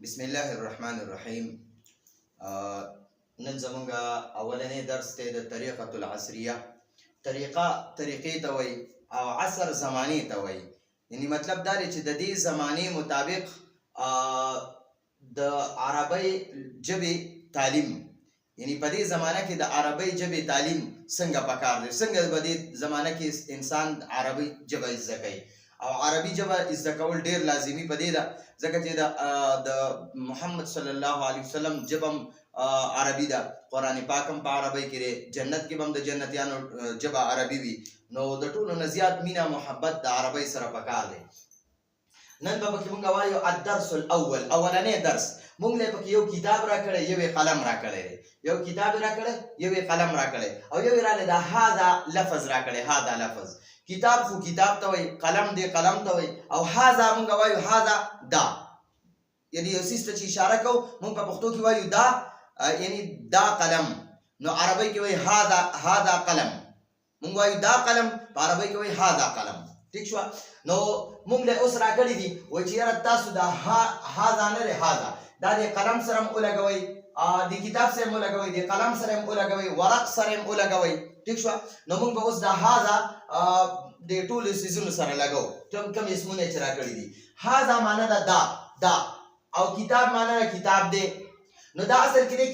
بسم الله الرحمن الرحیم. نن زمونږه اولنی درس دی د طریقة العصریه. طریقې ته وایي او عصر زمانې ته وایي. یعنی مطلب دا دی چې د دې زمانې مطابق د عربی ژبې تعلیم، یعنی په دې زمانه کې د عربی ژبې تعلیم څنګه پکار دی، څنګه به دې زمانه کې انسان عربی ژبه زده کوي. او عربي ژبه زده کول ډیر لازمي په دې ده ځکه چې د محمد صلی الله علیه وسلم ژبه عربي ده، قرآن پاک هم په عربي کې دی، جنت کې هم د جنتیانو ژبه عربي وي. نو د ټولو نه زیات مینه محبت د عربي سره پکار دی. نن به پکې مونږ وایو الدرس الاول، اولنی درس. مونږ له پکې یو کتاب راکړی، یو قلم راکړی، یو کتاب راکړی، یو قلم راکړی، او یو راله د هاذا لفظ راکړی. هاذا لفظ کتاب خو کتاب ته وایي، قلم دی قلم ته وایي، او هاذا مونږ وایو هاذا دا، یعنی یو څیز ته چې اشاره کوو مونږ په پښتو کې وایو دا، یعنی دا قلم. نو عربی کې وایي هاذا قلم، مونږ وایو دا قلم، په عربی کې وایي هاذا قلم. ٹھیک شو؟ نو مونږ له اوس راکړی دي وایي چې یاره تاسو دا هاذا نه دی، هاذا دا د قلم سره هم ولګوئ، د کتاب سره هم ولګوئ، د قلم سره هم ولګوئ، ورق سره هم ولګوئ. ٹھیک شو؟ نو مونږ به اوس دا هاذا د ټولو څیزونو سره لګو. کوم اسمونه چې راکړي دي، هاذا معنا ده دا، او کتاب معنا ده کتاب دی. نو دا اصل کې دی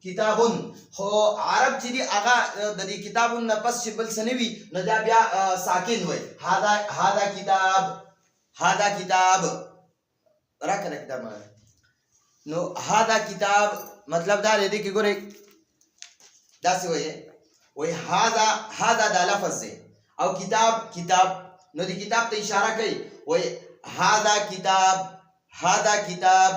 کتابون، خو عرب چې دی هغه د دې کتابون نه پس چې بل څه نه وي نو دا بیا ساکن وایي. هاذا کتاب راکړه کتاب معنا. نو هاذا کتاب مطلب دا دی چې ګورئ داسې وایي هاذا دا لفظ دی، او کتاب نو دی کتاب ته اشاره کوي وایي هاذا کتاب، دا کتاب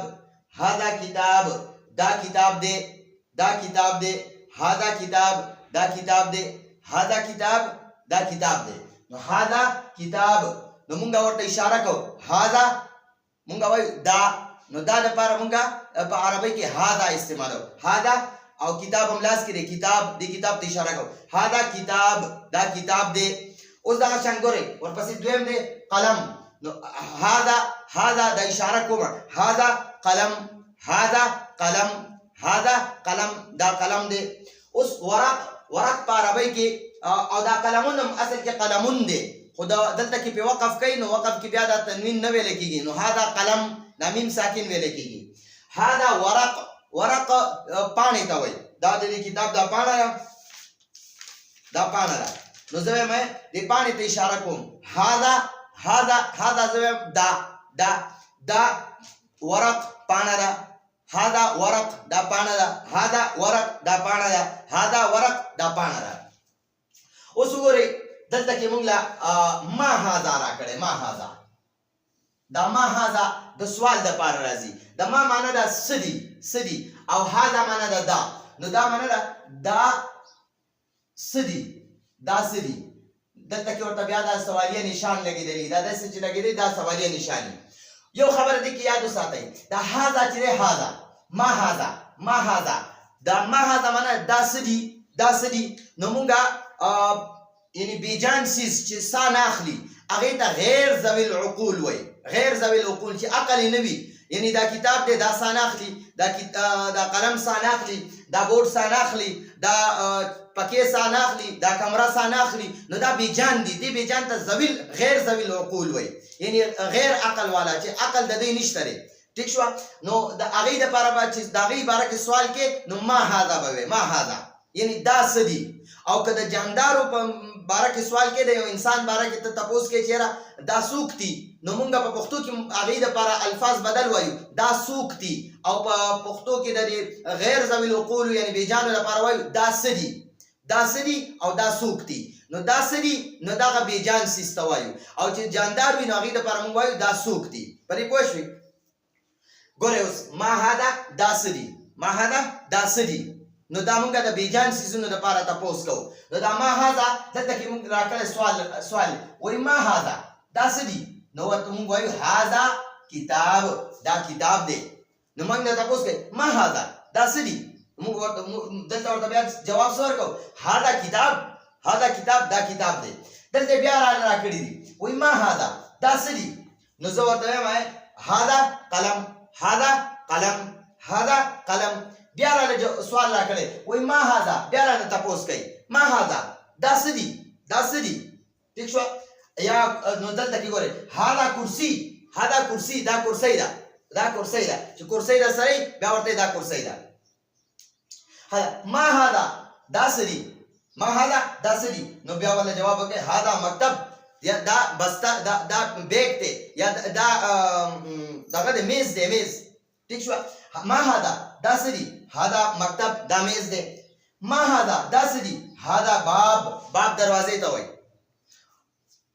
دی، هاذا کتاب، دا کتاب دی، هاذا کتاب، دا کتاب دی. نو هاذا کتاب، نو مونږ ورته اشاره کوو هاذا، مونږ وایو دا. نو دا لپاره مونږ په عربی کې هاذا استعمالو، هاذا او کتاب هم لاس کې دی، کتاب دی، کتاب ته اشاره کوو هاذا کتاب، دا کتاب دی. اوس دغه شان ګورئ ورپسې دویم دی قلم. نو هاذا د اشاره کومه، هاذا قلم، دا قلم دی. اوس ورق په عربی کې او دا قلمون هم اصل کې قلمون دی، خو دلته کې په وقف کوي نو وقف کې بیا دا تنوین نه ویل کېږي، نو هاذا قلم دا میم ساکن ویل کېږي. هاذا ورق پاڼې ته وایي، دا د دې کتاب دا پاڼه ده. نو زه وایم دې پاڼې ته اشاره کوم هاذا زه وایم دا ورق پاڼه ده، هاذا ورق دا پاڼه ده، هاذا ورق دا پاڼه ده، هاذا ورق دا پاڼه ده. اوس وګورئ دلته کې موږ له ما هاذا راکړی، دا ما هاذا د سوال دپاره راځي. د ما معنا ده څه دي، او هاذا معنا ده دا. نو دا معنا ده دا څه دي، دلته کې ورته بیا دا سوالیه نشان لګېدلی، دا داسې چې لګېدی دا سوالیه نشاني. یو خبره دې کې یاد وساتئ، دا هاذا چې دی هاذا، ما هاذا دا ما هاذا معنا دا څه دي. نو مونږه یعنی بیجان څیز چې سا نه اخلي هغې ته غیر ذوي العقول وایي، غیر ذوي العقول چې عقل یې نه وي. یعنی دا کتاب دی دا سا نه اخلي، دا قلم سا نه اخلي، دا بورډ سا نه اخلي، دا پکې سا نه اخلي، دا کمره سا نه اخلي، نو دا بیجان دي. دې بیجان ته غیر ذوي العقول وایي، یعنی غیر عقل والا چې عقل د دې نشته دی. ٹھیک شو؟ نو د هغې دپاره به چې د هغې باره کې سوال کې نو ما هاذا به وایي، ما هاذا یعنی دا څه دي. او که د جاندارو په باره کې سوال کې د یو انسان باره کې ته تپوس کې چې یاره دا څوک دي، نو مونږ په پښتو کې هغې دپاره الفاظ بدل وایو، دا څوک دي. او په پښتو کې د غیر ذوي العقول یعنی بیجانو لپاره وایو دا څه دي، او دا څوک دي. نو دا څه دي، نو دغه بیجان څیز ته وایو. او چې جاندار وي نو هغې دپاره مونږ وایو دا څوک دي. په دې پوه شوې؟ ګورئ اوس ما هاذا دا څه دي، نو دا مونږ د بیجان څیزونو دپاره تپوس کوو. نو دا ما هاذا دلته کې مونږ راکړی سوال وایي ما هاذا دا څه دي، نو ورته مونږ وایو هاذا کتاب، دا کتاب دی. نو مونږ نه تپوس کوي ما هاذا دا څه دي، مونږ دلته ورته بیا جواب څه ورکوو هاذا کتاب، دا کتاب دی. دلته بیا راکړي دي وایي ما هاذا دا څه دي، نو زه ورته وایم هاذا قلم، هذا قلم هذا قلم. بیا را سوال را کړی وای ما هذا، بیا را تپوس کوي ما هذا دا څه دي دا څه دي. ٹھیک شو. یا نو دلته کې ګورئ هذا کرسي، هذا کرسي دا کرسۍ ده، دا کرسۍ ده چې کرسۍ ده سړی بیا ورته دا کرسۍ ده. ما هذا دا څه دي، ما هذا دا څه دي. نو بیا ولا جواب وکړي هذا مکتب، یا دا بسته دا بیگ دی، یا دا دغه د میز دی میز. ٹھیک شو. ما هذا دا څه دي، هذا مکتب دا میز دی. ما هذا دا څه دي، هذا باب، باب دروازې ته وایي.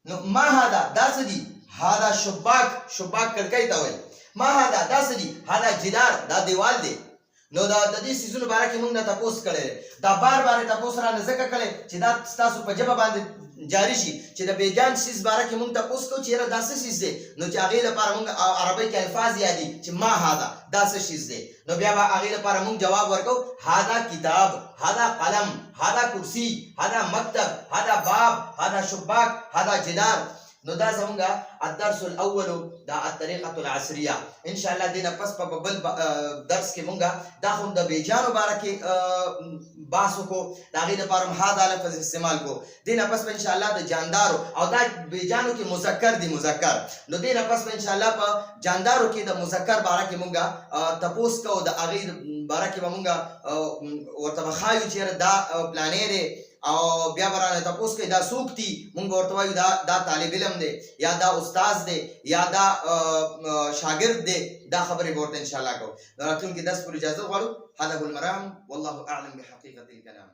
نو ما هذا دا څه دي، هذا شباک، شباک کړکۍ ته وایي. ما هذا دا څه دي، هذا جدار دا دیوال دی. نو دا د دې سیزونو باره کې موږ نه تپوس کړی، دا بار بار تپوس رانه ځکه کړی چې دا ستاسو په ژبه باندې جاری شي چې د بیجان سیز باره کې موږ تپوس کوو چې یاره دا څه سیز دی. نو چې هغې لپاره موږ عربۍ کې الفاظ یادي چې ما هذا دا څه سیز دی. نو بیا به هغې لپاره موږ جواب ورکوو هذا کتاب، هذا قلم، هذا کرسي، هذا مکتب، هذا باب، هذا شباک، هذا جدار. نو دا زمونږ الدرس الاول دا الطریقه العصریه. ان شاء الله دینه پس په بل درس کې مونږ دا هم د بیجانو باره کې بحث وکړو، د هغې لپاره هم هذا لفظ استعمال کو. دینه پس په ان شاء الله د جاندارو او دا بیجانو کې مذکر دی مذکر. نو دینه پس په ان شاء الله په جاندارو کې د مذکر باره کې مونږ تپوس کوو، د هغې باره کې به مونږ ورته به ښایو چې یاره دا پلانې دی او بیا برانه تپوس کوي دا څوک دي، مونږ ورته وایو دا طالب علم دی یا دا استاد دی یا دا شاګرد دی. دا خبرې به ورته انشاءالله کوو. نو راتلونکي درس پورې اجازه غواړو. هذا هو المرام والله اعلم بحقیقة الكلام.